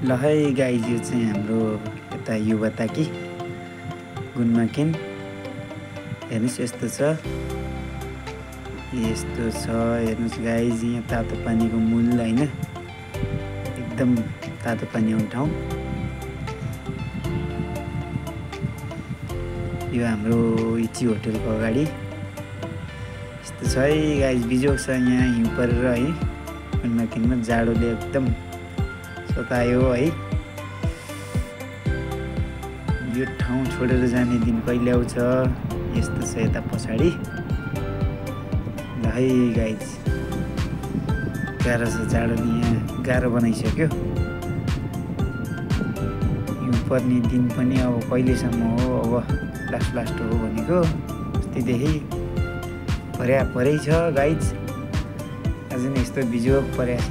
ल है गाइज यो चाहिँ हाम्रो यता युवताकी गुन्माकेन हेर्नुस् यस्तो छ हेर्नुस् गाइज यहाँ तातो पानीको मूल हैन एकदम तातो पानी आउने ठाउँ यो हाम्रो इची होटलको अगाडि यस्तो छ है गाइज बिजोग छ यहाँ हिउँ परेर है गुन्माकेनमा जाडोले एकदम सतायो है यो ठाउँ छोडेर जाने दिन कहिले आउँछ यस्तो छ यता पछाडि ल है गाइज गाह्रो छ जाडोले यहाँ गाह्रो बनाइसक्यो हिउँ पर्ने दिन पनि अब कहिलेसम्म हो अब लास्ट हो भनेको अस्तिदेखि परै छ गाइज आज नै यस्तो बिजोग परेको छ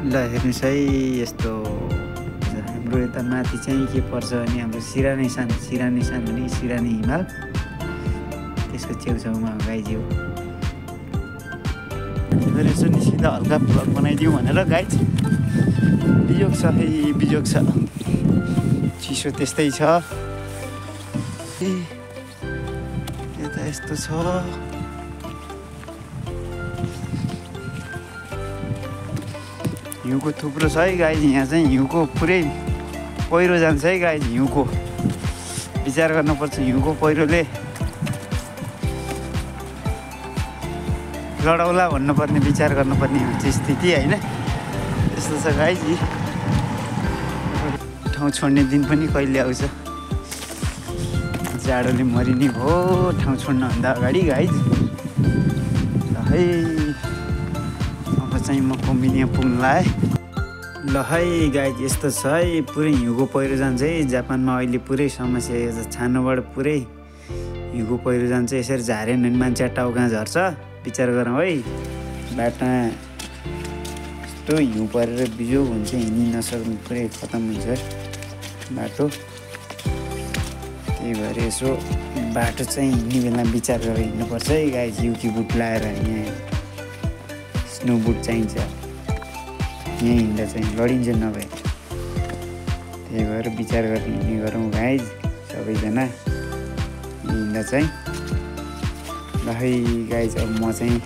ल हेर्नुहोस् है यस्तो हाम्रो यता माथि चाहिँ के पर्छ भने हाम्रो सिरानीसान भने सिरानी हिमाल त्यसको छेउछाउमा गाइज यो यसो निस्किँदा हल्का भ्लग बनाइदिउँ भनेर गाइज बिजोग छ है बिजोग छ चिसो त्यस्तै छ यता यस्तो छ हिउँको थुप्रो छ है गाइज यहाँ चाहिँ हिउँको पुरै पहिरो जान्छ है गाइज हिउँको विचार गर्नुपर्छ हिउँको पहिरोले लडाउला भन्नुपर्ने विचार गर्नुपर्ने हुन्छ स्थिति होइन त्यस्तो छ गाइज ठाउँ छोड्ने दिन पनि कहिले आउँछ जाडोले मरिने भयो ठाउँ छोड्नुभन्दा अगाडि गाइज है अब चाहिँ म कोम्बिनिया पुग्न लाएँ ल है गाइज यस्तो छ है पुरै हिउँको पहिरो जान्छ है जापानमा अहिले पुरै समस्या छानोबाट पुरै हिउँको पहिरो जान्छ यसरी झार्यो भने मान्छे टाउ कहाँ झर्छ विचार गरौँ है बाटोमा यस्तो हिउँ परेर बिजोग हुन्छ हिँड्न नसक्नु पुरै खतम हुन्छ बाटो त्यही भएर यसो बाटो चाहिँ हिँड्ने बेला विचार गरेर हिँड्नुपर्छ है गाइज युकी बुट लाएर यहाँ स्नो बुट चाहिन्छ यहाँ हिँड्दा चाहिँ लडिन्छ नभए त्यही भएर विचार गरेर हिँड्ने गरौँ गाइज सबैजना हिँड्दा चाहिँ ल है गाइज अब म चाहिँ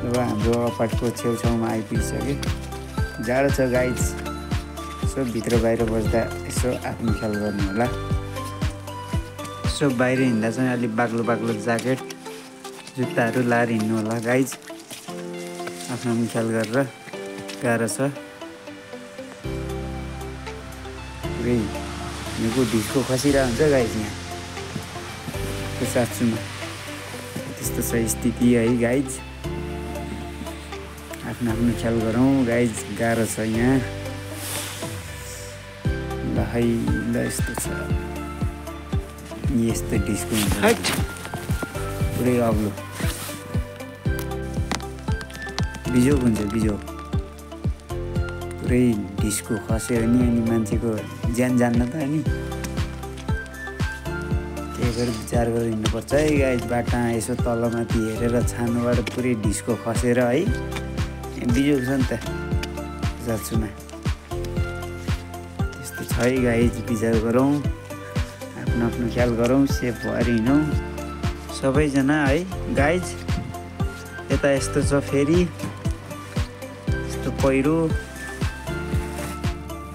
अब हाम्रो अपार्टको छेउछाउमा आइपुगिसकेँ जाडो छ गाइज यसो भित्र बाहिर बस्दा यसो आफ्नो ख्याल गर्नु होला यसो बाहिर हिँड्दा चाहिँ अलिक बाक्लो ज्याकेट जुत्ताहरू लाएर हिँड्नु होला गाइज आफ्नो ख्याल गरेर गाह्रो छ पुरै हिउँको ढिस्को खसिरहेको हुन्छ गाइज यहाँ त्यो साँच्चुमा त्यस्तो छ स्थिति है गाइज आफ्नो ख्याल गरौँ गाइज गाह्रो छ यहाँ ल है ल यस्तो छ यस्तो ढिस्को हुन्छ पुरै अग्लो बिजोग हुन्छ बिजोग पुरै ढिस्को खस्यो भने अनि मान्छेको ज्यान जान्न त अनि त्यही भएर विचार गरेर हिँड्नुपर्छ है गाइज बाटोमा यसो तलमाथि हेरेर छानोबाट पुरै ढिस्को खसेर है बिजोग छ नि त जाछुमा त्यस्तो छ है गाइज विचार गरौँ आफ्नो ख्याल गरौँ सेफ भएर हिँडौँ सबैजना है गाइज यता यस्तो छ फेरि यस्तो पहिरो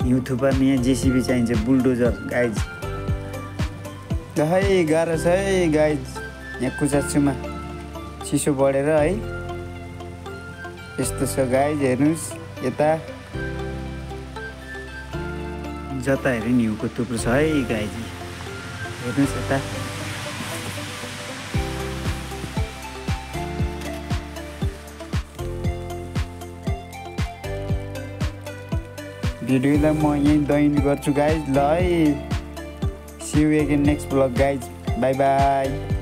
हिउँ थुपार्ने यहाँ जेसिबी चाहिन्छ बुलडोजर गाइज ल है गाह्रो छ है गाइज यहाँ कुचाचुमा चिसो बढेर है यस्तो छ गाइज हेर्नुहोस् यता जता हेऱ्यो नि हिउँको थुप्रो छ है गाइज हेर्नुहोस् यता भिडियोलाई म यहीँ डइन गर्छु गाइज ल है see you again next vlog guys bye by